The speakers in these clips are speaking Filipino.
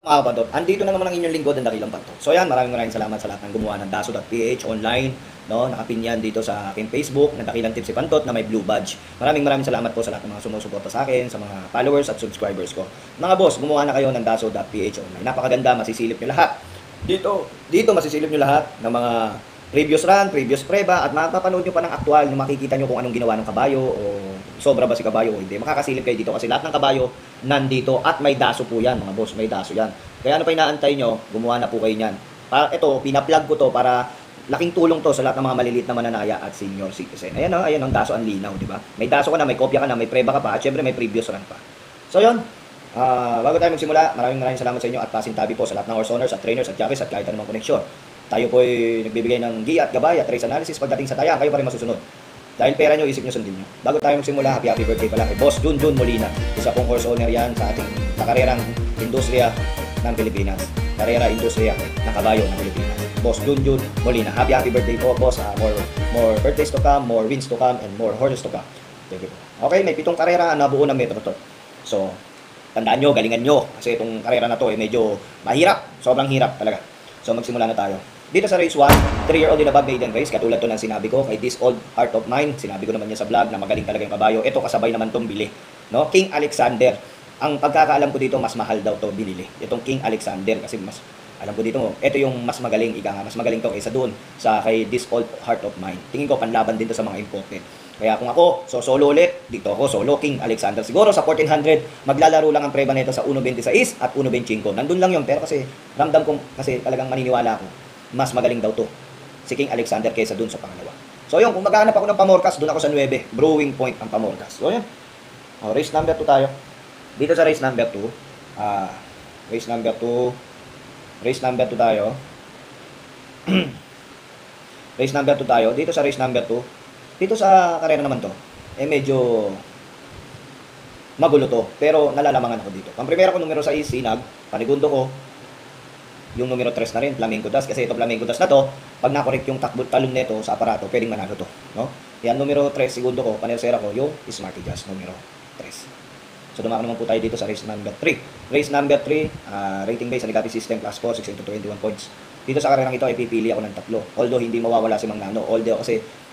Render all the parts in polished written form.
Bandot, andito na naman ang inyong lingkod, ang Dakilang Bantot. So yan, maraming salamat sa lahat ng gumawa ng Daso.ph online, no? Nakapin yan dito sa aking Facebook, ng Dakilang Tips si Bantot na may blue badge. Maraming salamat po sa lahat ng mga sumusuporta sa akin, sa mga followers at subscribers ko. Mga boss, gumawa na kayo ng Daso.ph online. Napakaganda, masisilip nyo lahat. Dito masisilip nyo lahat ng mga previous run, previous preba, at mapapanood nyo pa ng aktual, nung makikita nyo kung anong ginawa ng kabayo, o sobra ba si kabayo o hindi. Makakasilip kayo dito kasi lahat ng kabayo nandito, at may daso po yan mga boss, may daso yan. Kaya ano pa inaantay nyo, gumawa na po kayo yan. Ito, pina-plug ko to para laking tulong to sa lahat ng mga maliliit na mananaya at senior citizen. Ayan ang daso, ang linaw, di ba? May daso ka na, may kopya ka na, may preba ka pa, at syempre may previous run pa. So yun, bago tayo magsimula, maraming salamat sa inyo at pasintabi po sa lahat ng horse owners at trainers at jockeys at kahit anumang koneksyon. Tayo po ay nagbibigay ng giya at gabay at race analysis pagdating sa tayang, kayo pa rin masusunod. Dahil pera nyo, isip nyo, sundin nyo. Bago tayo magsimula, happy birthday pala kay Boss Junjun Molina. Isa pong horse owner yan sa ating kakarerang industriya ng Pilipinas. Karera industriya ng kabayo ng Pilipinas. Boss Junjun Molina. Happy birthday po, boss. More birthdays to come, more wins to come, and more horses to come. Thank you po. Okay, may 7 karera na nabuo ng Metro to. So, tandaan nyo, galingan nyo. Kasi itong karera na to ay medyo mahirap. Sobrang hirap talaga. So, magsimula na tayo. Dito sa race 1, 3-year-old in above maiden race, katulad to ng sinabi ko kay This Old Heart of Mine, sinabi ko naman niya sa vlog na magaling talaga yung kabayo. Ito kasabay naman tong bili, no? King Alexander. Ang pagkakaalam ko dito, mas mahal daw to binili. Itong King Alexander kasi mas alam ko dito, ito yung mas magaling, mas magaling to kaysa doon sa kay This Old Heart of Mine. Tingin ko panlaban din to sa mga imported. Kaya kung ako, solo ulit, dito ako, solo King Alexander. Siguro sa 1400, maglalaro lang ang preba nito sa 1.26 at 1.25. Nandun lang yun, pero kasi ramdam ko, kasi talagang maniniwala ako, mas magaling daw to si King Alexander kaysa dun sa pangalawa. So yun, kung maghahanap ako ng pamorkas, dun ako sa 9, Brewing Point ang pamorkas. So yun, race number 2 tayo. Dito sa race number 2, race number 2 tayo. Race number 2 tayo. Dito sa race number 2, dito sa karera naman to, medyo magulo to, pero nalalamangan ako dito. Ang primera ko numero 6, Sinag, panigundo ko, yung numero 3 na rin, Flamenco Das, kasi ito Flamenco Das na to, pag nakorek yung talon nito sa aparato, pwedeng manalo to, no? Yan, numero 3, segundo ko, panersera ko, yung Smarty Jazz, numero 3. So, dumako naman po tayo dito sa race number 3. Race number 3, rating based, negative system, class 4, 6 into 21 points. Dito sa karerang ito, ay pipili ako ng 3. Although, hindi mawawala si Mang Nano. Although,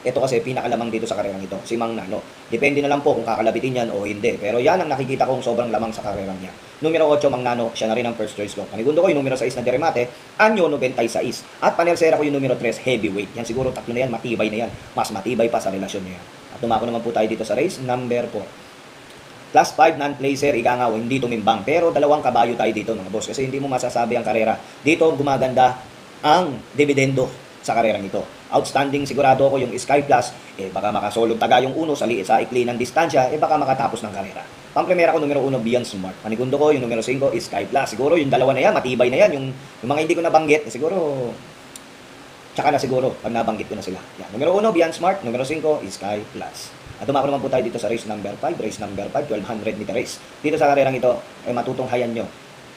ito kasi pinakalamang dito sa karerang ito, si Mang Nano. Depende na lang po kung kakalabitin yan o hindi. Pero yan ang nakikita kong sobrang lamang sa karerang niya. Numero 8, Mang Nano, siya na rin ang first choice ko. Panigundo ko yung numero 6 na Deremate, Anyo 96. At panersera ko yung numero 3, Heavyweight. Yan siguro 3 na yan, matibay na yan. Mas matibay pa sa relasyon niya. At dumako naman po tayo dito sa race number 4. Class 5 non-placer, ikangaw, hindi tumimbang. Pero 2 kabayo tayo dito mga boss. Kasi hindi mo masasabi ang karera. Dito gumaganda ang dividendo sa karerang ito. Outstanding sigurado ako yung Sky Plus, baka makasolog taga yung uno sa ikli ng distansya, baka makatapos ng karera. Pang-primera ko numero 1, Beyond Smart. Panigundo ko yung numero 5, Sky Plus. Siguro yung 2 na yan, matibay na yan. Yung mga hindi ko nabanggit, siguro tsaka na siguro pag nabanggit ko na sila. Yan. Numero 1, Beyond Smart. Numero 5, Sky Plus. At dumako naman po tayo dito sa race number 5. Race number 5, 1200 meter race. Dito sa karerang ito, ay matutunghayan nyo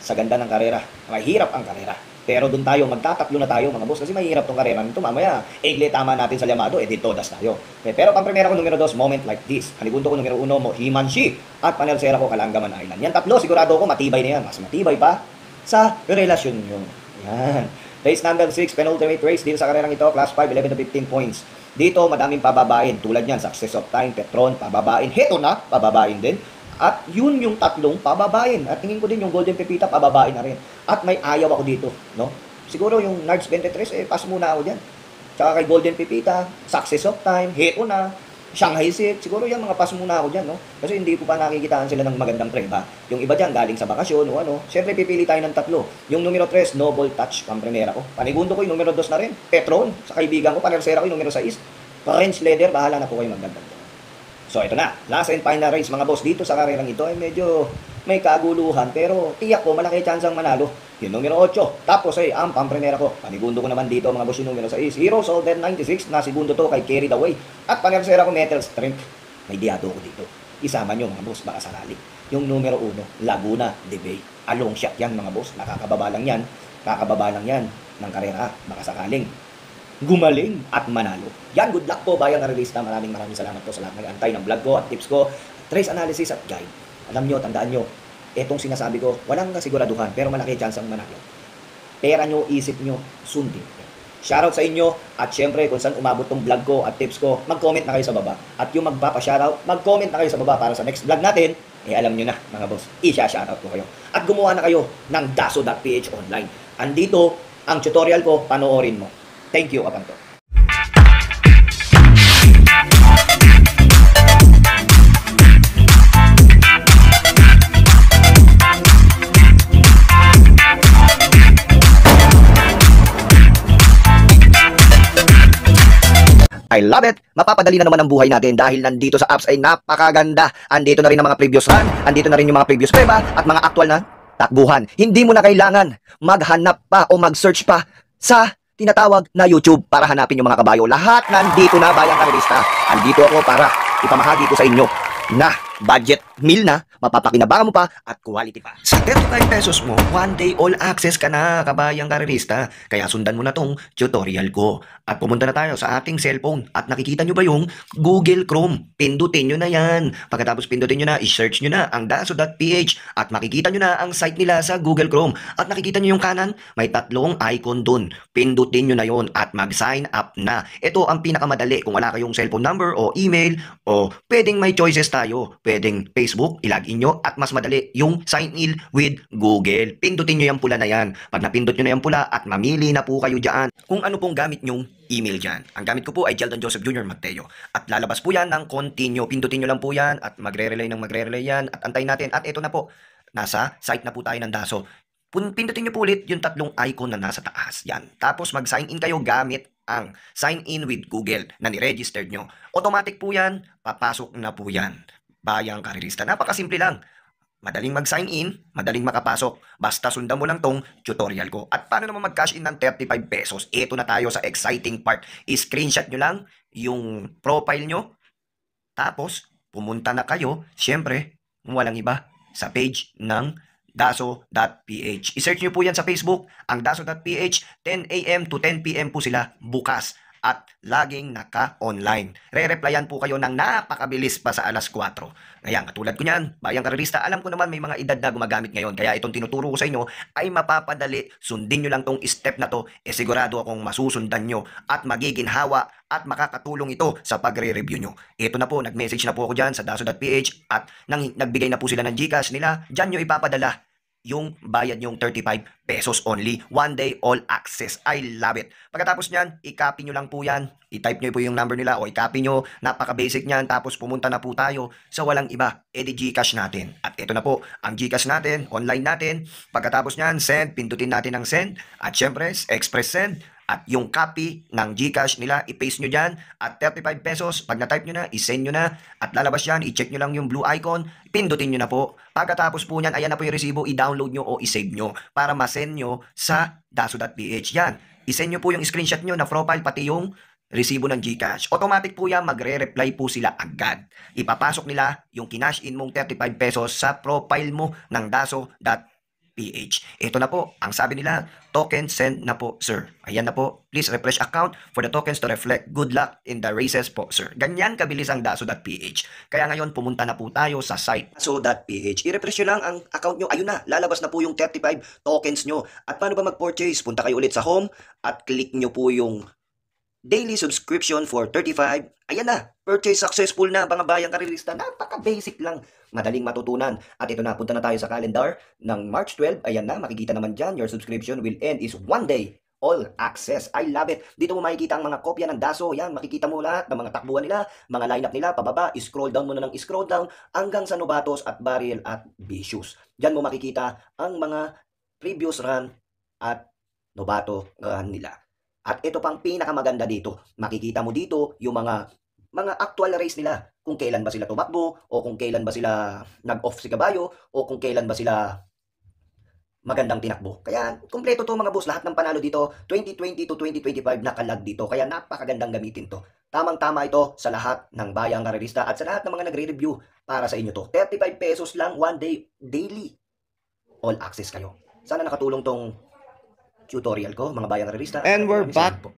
sa ganda ng karera. Mahirap ang karera. Pero doon tayo, magtatatlo na tayo mga boss kasi mahirap tong karera nito. Mamaya, tama natin sa Yamado, di todas tayo. Pero pang primera ko numero 2, Moment Like This. Haligundo ko numero 1, Himanshi. At panersera ko, Kalangaman Island. Yan 3, sigurado ko matibay na yan. Mas matibay pa sa relasyon nyo. Yan. Race number 6, penultimate race. Dito sa karerang ito, class 5, 11 to 15 points. Dito, madaming pababain. Tulad yan, Success of Time, Petron, pababain. Heto na, pababain din. At yun yung 3 pababain. At tingin ko din yung Golden Pepita, pababain na rin. At may ayaw ako dito, no? Siguro yung Nards 23, pass muna ako dyan. Tsaka kay Golden Pepita, Success of Time, Heto na, Shanghai Silk, siguro yan mga pass muna ako dyan, no? Kasi hindi ko pa nakikitaan sila ng magandang preba. Yung iba dyan, galing sa bakasyon o ano. Siyempre, pipili tayo ng 3. Yung numero 3, Noble Touch, pang-primera ko. Panigundo ko yung numero 2 na rin, Petron, sa kaibigan ko, panersera ko yung numero 6. French Leather, bahala na po kayo magdagdag. So, ito na. Last and final race, mga boss. Dito sa karerang ito ay medyo may kaguluhan. Pero, tiyak ko, malaki chance ang manalo. Yung numero 8. Tapos ang pang-primera ko. Panigundo ko naman dito, mga boss, yung numero 6. Hero Soldier 96, na segundo to kay Carried Away. At panersera ko, Metal Strength. May diado ko dito. Isama nyo, mga boss, baka sarali. Yung numero 1, Laguna de Bay. Along shot yan, mga boss. Nakakababa lang yan. Kakababa lang yan ng karera. Baka sakaling gumaling at manalo. Yan, good luck po bayan Arelista. Maraming salamat po sa lahat ng antay ng vlog ko at tips ko, trace analysis at guide. Alam nyo, tandaan nyo, Etong sinasabi ko, walang kasiguraduhan, pero malaki chance ang manalo. Pera nyo, isip nyo, sundin. Shoutout sa inyo, at syempre kung saan umabot tong vlog ko at tips ko, mag-comment na kayo sa baba. At yung magpapa-shoutout, mag-comment na kayo sa baba para sa next vlog natin, alam nyo na mga boss, i-shoutout ko kayo. At gumawa na kayo ng daso.ph online. Andito ang tutorial ko, panoorin mo. Thank you, Abanto. I love it! Mapapadali na naman ang buhay natin dahil nandito sa apps ay napakaganda. Andito na rin ang mga previous run, andito na rin yung mga previous prueba at mga actual na takbuhan. Hindi mo na kailangan maghanap pa o mag-search pa sa tinatawag na YouTube para hanapin yung mga kabayo. Lahat nandito na, Bayang Karerista. Andito ako para ipamahagi ko sa inyo na budget meal na, mapapakinabangan mo pa at quality pa. Sa 35 pesos mo, one day all access ka na, Kabayang Karerista. Kaya sundan mo na tong tutorial ko. At pumunta na tayo sa ating cellphone. At nakikita nyo ba yung Google Chrome? Pindutin nyo na yan. Pagkatapos pindutin nyo na, i-search nyo na ang daso.ph at makikita nyo na ang site nila sa Google Chrome. At nakikita nyo yung kanan, may tatlong icon dun. Pindutin nyo na yon at mag-sign up na. Ito ang pinakamadali kung wala kayong cellphone number o email o pwedeng may choices tayo. Pwedeng Facebook, ilagin nyo at mas madali yung sign in with Google. Pindutin nyo yung pula na yan. Pag napindot nyo na yung pula at mamili na po kayo dyan kung ano pong gamit nyong email dyan. Ang gamit ko po ay Jeldon Joseph Jr. Mateo. At lalabas po yan ng continue. Pindutin nyo lang po yan at magre-relay yan at antayin natin. At ito na po, nasa site na po tayo ng Daso. Pindutin nyo po ulit yung tatlong icon na nasa taas. Yan. Tapos mag-sign in kayo gamit ang sign in with Google na ni-register nyo. Automatic po yan, papasok na po yan. Bayang Karerista. Napakasimple lang. Madaling mag-sign in, madaling makapasok. Basta sundan mo lang tong tutorial ko. At paano naman mag-cash in ng 35 pesos? Ito na tayo sa exciting part. I-screenshot nyo lang yung profile nyo. Tapos, pumunta na kayo, syempre, walang iba, sa page ng daso.ph. I-search nyo po yan sa Facebook, ang daso.ph, 10 a.m. to 10 p.m. po sila bukas. At laging naka-online. Re-replyan po kayo ng napakabilis pa sa alas 4. Ngayon, katulad ko niyan, Bayang Karerista, alam ko naman may mga edad na gumagamit ngayon. Kaya itong tinuturo ko sa inyo ay mapapadali. Sundin nyo lang tong step na to. Sigurado akong masusundan nyo at magiging hawa at makakatulong ito sa pagre-review nyo. Ito na po, nag-message na po ako dyan sa daso.ph at nagbigay na po sila ng GCash nila. Dyan nyo ipapadala yung bayad yung 35 pesos only. One day all access. I love it. Pagkatapos nyan, i-copy nyo lang po yan. I-type nyo po yung number nila o i-copy nyo. Napaka-basic nyan. Tapos pumunta na po tayo sa walang iba. Di GCash natin. At ito na po, ang GCash natin, online natin. Pagkatapos nyan, send. Pindutin natin ang send. At syempre, express send. At yung copy ng GCash nila, i-paste nyo dyan. At 35 pesos, pag na-type nyo na, i-send nyo na. At lalabas yan, i-check nyo lang yung blue icon. Pindutin nyo na po. Pagkatapos po nyan, ayan na po yung resibo, i-download nyo o i-save nyo para ma-send nyo sa daso.ph. Yan. I-send nyo po yung screenshot nyo na profile, pati yung resibo ng GCash. Automatic po yan, magre-reply po sila agad. Ipapasok nila yung kinash in mong 35 pesos sa profile mo ng daso.ph. Ito na po, ang sabi nila, token send na po, sir. Ayan na po, please refresh account for the tokens to reflect. Good luck in the races po, sir. Ganyan kabilis ang daso.ph. Kaya ngayon, pumunta na po tayo sa site daso.ph. I-refresh nyo lang ang account nyo. Ayun na, lalabas na po yung 35 tokens nyo. At paano ba mag-purchase? Punta kayo ulit sa home at click nyo po yung daily subscription for 35. Ayan na, purchase successful na, mga Bayang Karerista. Napaka-basic lang, madaling matutunan. At ito na, punta na tayo sa calendar ng March 12. Ayan na, makikita naman dyan, your subscription will end is one day all access. I love it. Dito mo makikita ang mga kopya ng Daso. Yan, makikita mo lahat ng mga takbuhan nila, mga lineup nila, pababa, scroll down mo na ng scroll down hanggang sa Novatos at Barrel at Vicious. Dyan mo makikita ang mga previous run at Novato run nila. At ito pang pinakamaganda dito, makikita mo dito yung mga actual race nila, kung kailan ba sila tumakbo o kung kailan ba sila nag-off si kabayo o kung kailan ba sila magandang tinakbo. Kaya kumpleto to mga boss, lahat ng panalo dito 2020 to 2025 nakalag dito. Kaya napakagandang gamitin to. Tamang-tama ito sa lahat ng Bayang Karerista at sa lahat ng mga nagre-review para sa inyo to. 35 pesos lang, one day, daily. All access kayo. Sana nakatulong tong tutorial ko, mga Bayang Karerista. And we're back